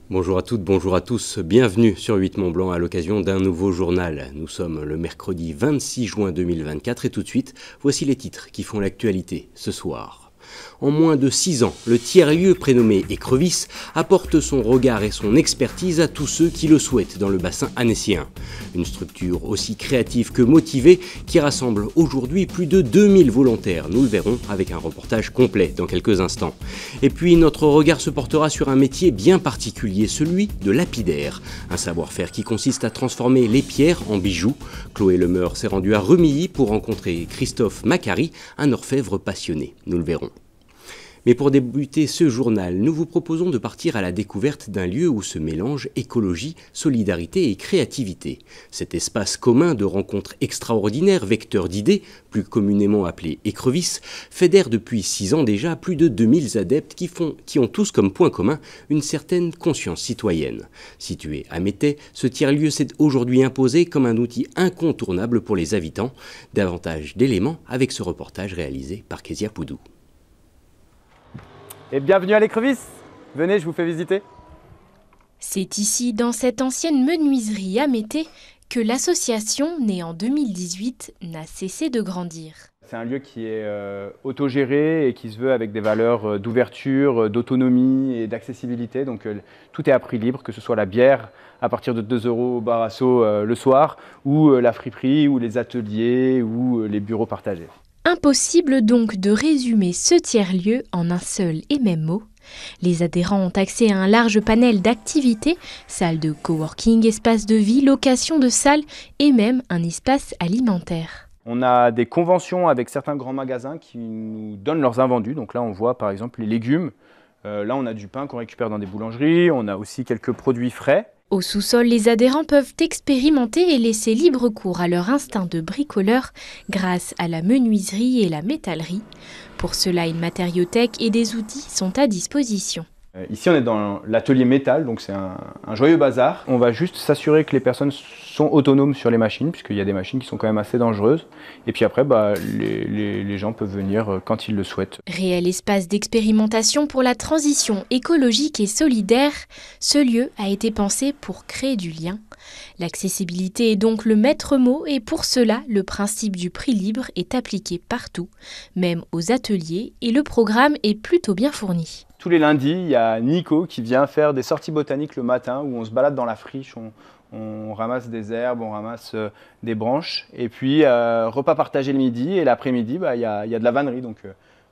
Bonjour à toutes, bonjour à tous, bienvenue sur 8 Mont Blanc à l'occasion d'un nouveau journal. Nous sommes le mercredi 26 juin 2024 et tout de suite, voici les titres qui font l'actualité ce soir. En moins de 6 ans, le tiers-lieu prénommé Écrevisse apporte son regard et son expertise à tous ceux qui le souhaitent dans le bassin annécien. Une structure aussi créative que motivée qui rassemble aujourd'hui plus de 2000 volontaires. Nous le verrons avec un reportage complet dans quelques instants. Et puis notre regard se portera sur un métier bien particulier, celui de lapidaire. Un savoir-faire qui consiste à transformer les pierres en bijoux. Chloé Lemeur s'est rendue à Remilly pour rencontrer Christophe Macary, un orfèvre passionné. Nous le verrons. Mais pour débuter ce journal, nous vous proposons de partir à la découverte d'un lieu où se mélangent écologie, solidarité et créativité. Cet espace commun de rencontres extraordinaires, vecteur d'idées, plus communément appelé Écrevisse, fédère depuis 6 ans déjà plus de 2000 adeptes qui ont tous comme point commun une certaine conscience citoyenne. Situé à Métais, ce tiers-lieu s'est aujourd'hui imposé comme un outil incontournable pour les habitants. Davantage d'éléments avec ce reportage réalisé par Kezia Poudou. Et bienvenue à l'Écrevisse. Venez, je vous fais visiter. C'est ici, dans cette ancienne menuiserie à Métais, que l'association, née en 2018, n'a cessé de grandir. C'est un lieu qui est autogéré et qui se veut avec des valeurs d'ouverture, d'autonomie et d'accessibilité. Donc tout est à prix libre, que ce soit la bière à partir de 2 € au bar Asso le soir, ou la friperie, ou les ateliers, ou les bureaux partagés. Impossible donc de résumer ce tiers-lieu en un seul et même mot. Les adhérents ont accès à un large panel d'activités, salles de coworking, espaces de vie, location de salles et même un espace alimentaire. On a des conventions avec certains grands magasins qui nous donnent leurs invendus. Donc là, on voit par exemple les légumes. Là, on a du pain qu'on récupère dans des boulangeries. On a aussi quelques produits frais. Au sous-sol, les adhérents peuvent expérimenter et laisser libre cours à leur instinct de bricoleur grâce à la menuiserie et la métallerie. Pour cela, une matériothèque et des outils sont à disposition. Ici, on est dans l'atelier métal, donc c'est un joyeux bazar. On va juste s'assurer que les personnes sont autonomes sur les machines, puisqu'il y a des machines qui sont quand même assez dangereuses. Et puis après, les gens peuvent venir quand ils le souhaitent. Réel espace d'expérimentation pour la transition écologique et solidaire, ce lieu a été pensé pour créer du lien. L'accessibilité est donc le maître mot et pour cela, le principe du prix libre est appliqué partout, même aux ateliers, et le programme est plutôt bien fourni. Tous les lundis, il y a Nico qui vient faire des sorties botaniques le matin où on se balade dans la friche, on ramasse des herbes, on ramasse des branches. Et puis, repas partagé le midi et l'après-midi, il y a de la vannerie. Donc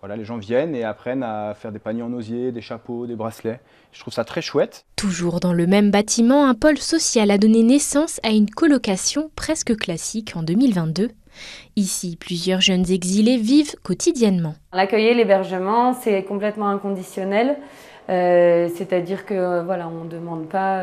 voilà, les gens viennent et apprennent à faire des paniers en osier, des chapeaux, des bracelets. Je trouve ça très chouette. Toujours dans le même bâtiment, un pôle social a donné naissance à une colocation presque classique en 2022. Ici, plusieurs jeunes exilés vivent quotidiennement. L'accueil et l'hébergement, c'est complètement inconditionnel. C'est-à-dire que voilà, on ne demande pas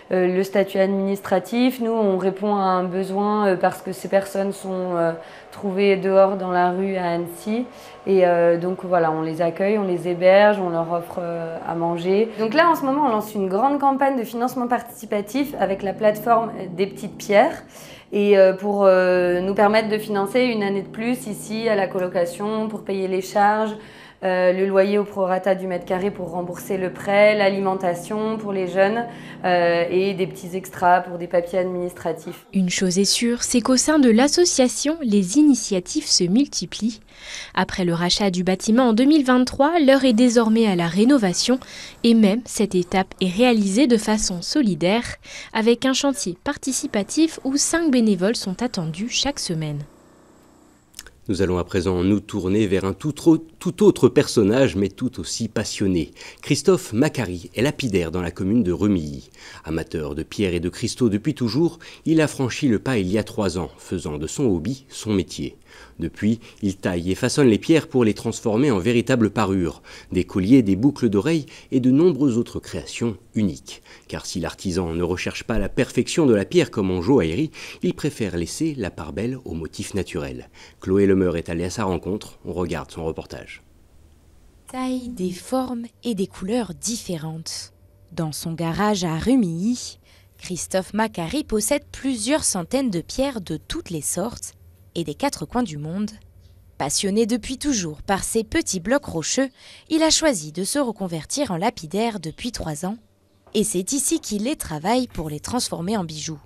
le statut administratif. Nous, on répond à un besoin parce que ces personnes sont trouvées dehors dans la rue à Annecy. Et donc voilà, on les accueille, on les héberge, on leur offre à manger. Donc là, en ce moment, on lance une grande campagne de financement participatif avec la plateforme des Petites Pierres. Et pour nous permettre de financer une année de plus ici à la colocation, pour payer les charges, le loyer au prorata du mètre carré pour rembourser le prêt, l'alimentation pour les jeunes et des petits extras pour des papiers administratifs. Une chose est sûre, c'est qu'au sein de l'association, les initiatives se multiplient. Après le rachat du bâtiment en 2023, l'heure est désormais à la rénovation et même cette étape est réalisée de façon solidaire avec un chantier participatif où 5 bénévoles sont attendus chaque semaine. Nous allons à présent nous tourner vers un tout autre personnage, mais tout aussi passionné. Christophe Macary est lapidaire dans la commune de Remilly. Amateur de pierres et de cristaux depuis toujours, il a franchi le pas il y a 3 ans, faisant de son hobby son métier. Depuis, il taille et façonne les pierres pour les transformer en véritables parures, des colliers, des boucles d'oreilles et de nombreuses autres créations uniques. Car si l'artisan ne recherche pas la perfection de la pierre comme en joaillerie, il préfère laisser la part belle aux motifs naturels. Chloé Lemeur est allée à sa rencontre, on regarde son reportage. Taille, des formes et des couleurs différentes. Dans son garage à Remilly, Christophe Macary possède plusieurs centaines de pierres de toutes les sortes et des 4 coins du monde. Passionné depuis toujours par ces petits blocs rocheux, il a choisi de se reconvertir en lapidaire depuis 3 ans. et c'est ici qu'il les travaille pour les transformer en bijoux.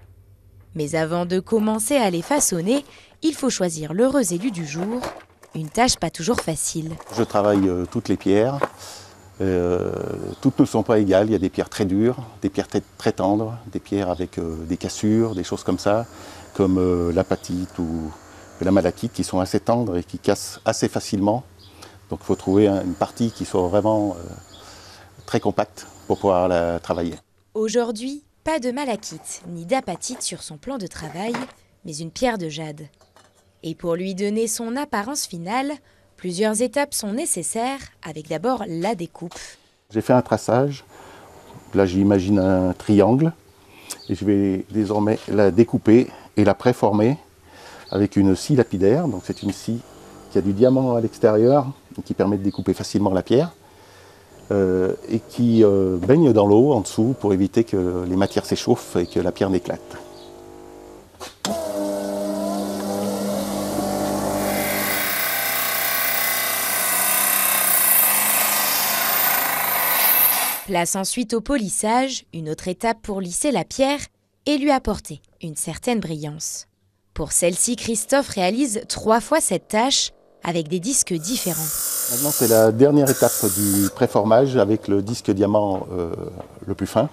Mais avant de commencer à les façonner, il faut choisir l'heureux élu du jour, une tâche pas toujours facile. Je travaille toutes les pierres. Toutes ne sont pas égales, il y a des pierres très dures, des pierres très tendres, des pierres avec des cassures, des choses comme ça, comme l'apatite ou la malachite qui sont assez tendres et qui cassent assez facilement. Donc il faut trouver une partie qui soit vraiment très compacte pour pouvoir la travailler. Aujourd'hui, pas de malachite ni d'apatite sur son plan de travail, mais une pierre de jade. Et pour lui donner son apparence finale, plusieurs étapes sont nécessaires, avec d'abord la découpe. J'ai fait un traçage, là j'imagine un triangle, et je vais désormais la découper et la préformer avec une scie lapidaire. Donc c'est une scie qui a du diamant à l'extérieur, qui permet de découper facilement la pierre, et qui baigne dans l'eau en dessous pour éviter que les matières s'échauffent et que la pierre n'éclate. Place ensuite au polissage, une autre étape pour lisser la pierre et lui apporter une certaine brillance. Pour celle-ci, Christophe réalise 3 fois cette tâche avec des disques différents. Maintenant, c'est la dernière étape du préformage avec le disque diamant le plus fin.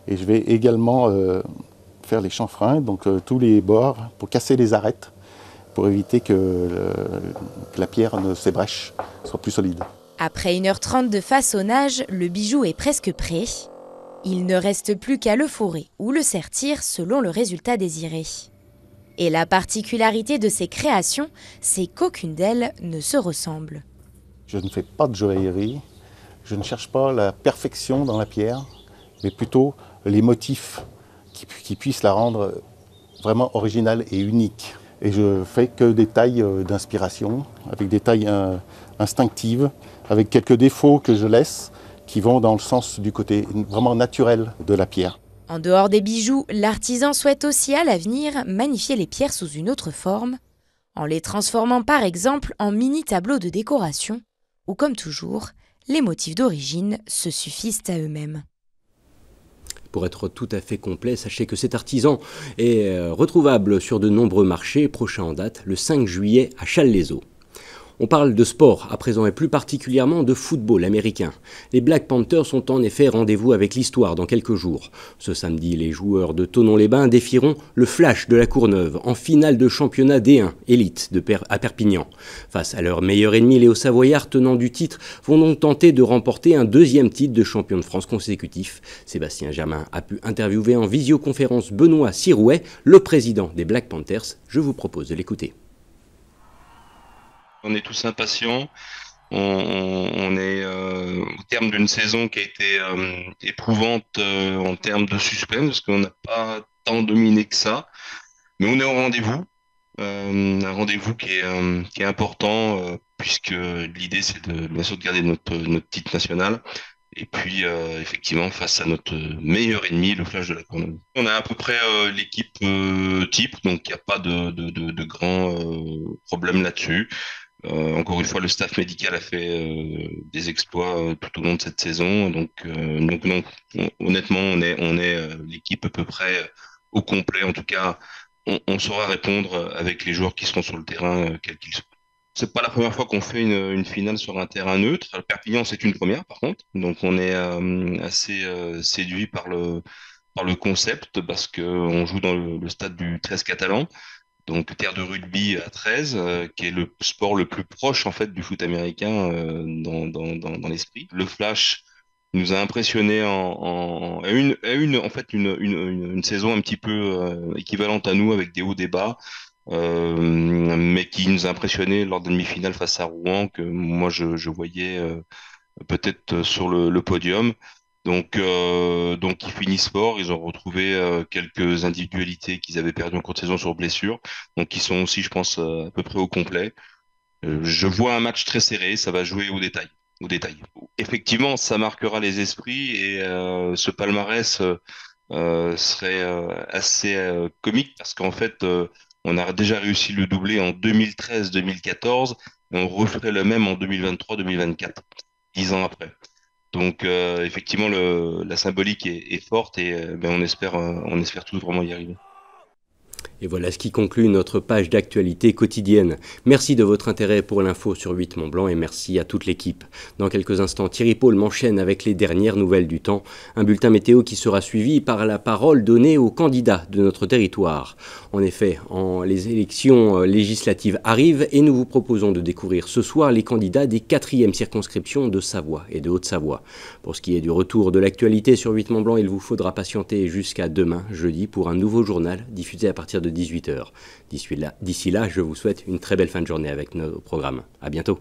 Et je vais également faire les chanfreins, donc tous les bords, pour casser les arêtes, pour éviter que la pierre ne s'ébrèche, soit plus solide. Après 1h30 de façonnage, le bijou est presque prêt. Il ne reste plus qu'à le fourrer ou le sertir selon le résultat désiré. Et la particularité de ces créations, c'est qu'aucune d'elles ne se ressemble. Je ne fais pas de joaillerie, je ne cherche pas la perfection dans la pierre, mais plutôt les motifs qui puissent la rendre vraiment originale et unique. Et je fais que des tailles d'inspiration, avec des tailles instinctives, avec quelques défauts que je laisse, qui vont dans le sens du côté vraiment naturel de la pierre. En dehors des bijoux, l'artisan souhaite aussi à l'avenir magnifier les pierres sous une autre forme, en les transformant par exemple en mini-tableaux de décoration, où comme toujours, les motifs d'origine se suffisent à eux-mêmes. Pour être tout à fait complet, sachez que cet artisan est retrouvable sur de nombreux marchés, prochain en date, le 5 juillet à Challes-les-Eaux. On parle de sport à présent et plus particulièrement de football américain. Les Black Panthers sont en effet rendez-vous avec l'histoire dans quelques jours. Ce samedi, les joueurs de Thonon-les-Bains défieront le Flash de la Courneuve en finale de championnat D1 élite à Perpignan. Face à leur meilleur ennemi, les Hauts-Savoyards tenants du titre vont donc tenter de remporter un 2e titre de champion de France consécutif. Sébastien Germain a pu interviewer en visioconférence Benoît Sirouet, le président des Black Panthers. Je vous propose de l'écouter. On est tous impatients. On est au terme d'une saison qui a été éprouvante en termes de suspense, parce qu'on n'a pas tant dominé que ça. Mais on est au rendez-vous. Un rendez-vous qui est important, puisque l'idée, c'est bien sûr de garder notre titre national. Et puis, effectivement, face à notre meilleur ennemi, le Flash de la Courneuve. On a à peu près l'équipe type, donc il n'y a pas de grands problèmes là-dessus. Encore une fois, le staff médical a fait des exploits tout au long de cette saison. Donc honnêtement, on est l'équipe à peu près au complet. En tout cas, on saura répondre avec les joueurs qui seront sur le terrain, quels qu'ils soient. C'est pas la première fois qu'on fait une finale sur un terrain neutre. À Perpignan, c'est une première, par contre. Donc on est assez séduit par le concept, parce que on joue dans le stade du 13 catalan. Donc terre de rugby à 13, qui est le sport le plus proche en fait du foot américain dans l'esprit. Le Flash nous a impressionné en fait une saison un petit peu équivalente à nous, avec des hauts des bas, mais qui nous a impressionné lors de la demi-finale face à Rouen, que moi je voyais peut-être sur le podium. Donc ils finissent fort. Ils ont retrouvé quelques individualités qu'ils avaient perdues en cours de saison sur blessure. Donc ils sont aussi, je pense, à peu près au complet. Je vois un match très serré. Ça va jouer au détail. Effectivement, ça marquera les esprits, et ce palmarès serait assez comique, parce qu'en fait, on a déjà réussi le doublé en 2013-2014, et on referait le même en 2023-2024, 10 ans après. Donc effectivement, la symbolique est forte et on espère tous vraiment y arriver. Et voilà ce qui conclut notre page d'actualité quotidienne. Merci de votre intérêt pour l'info sur 8 Mont-Blanc et merci à toute l'équipe. Dans quelques instants, Thierry Paul m'enchaîne avec les dernières nouvelles du temps. Un bulletin météo qui sera suivi par la parole donnée aux candidats de notre territoire. En effet, les élections législatives arrivent et nous vous proposons de découvrir ce soir les candidats des 4e circonscriptions de Savoie et de Haute-Savoie. Pour ce qui est du retour de l'actualité sur 8 Mont-Blanc, il vous faudra patienter jusqu'à demain, jeudi, pour un nouveau journal diffusé à partir de 18h. D'ici là, je vous souhaite une très belle fin de journée avec nos programmes. À bientôt.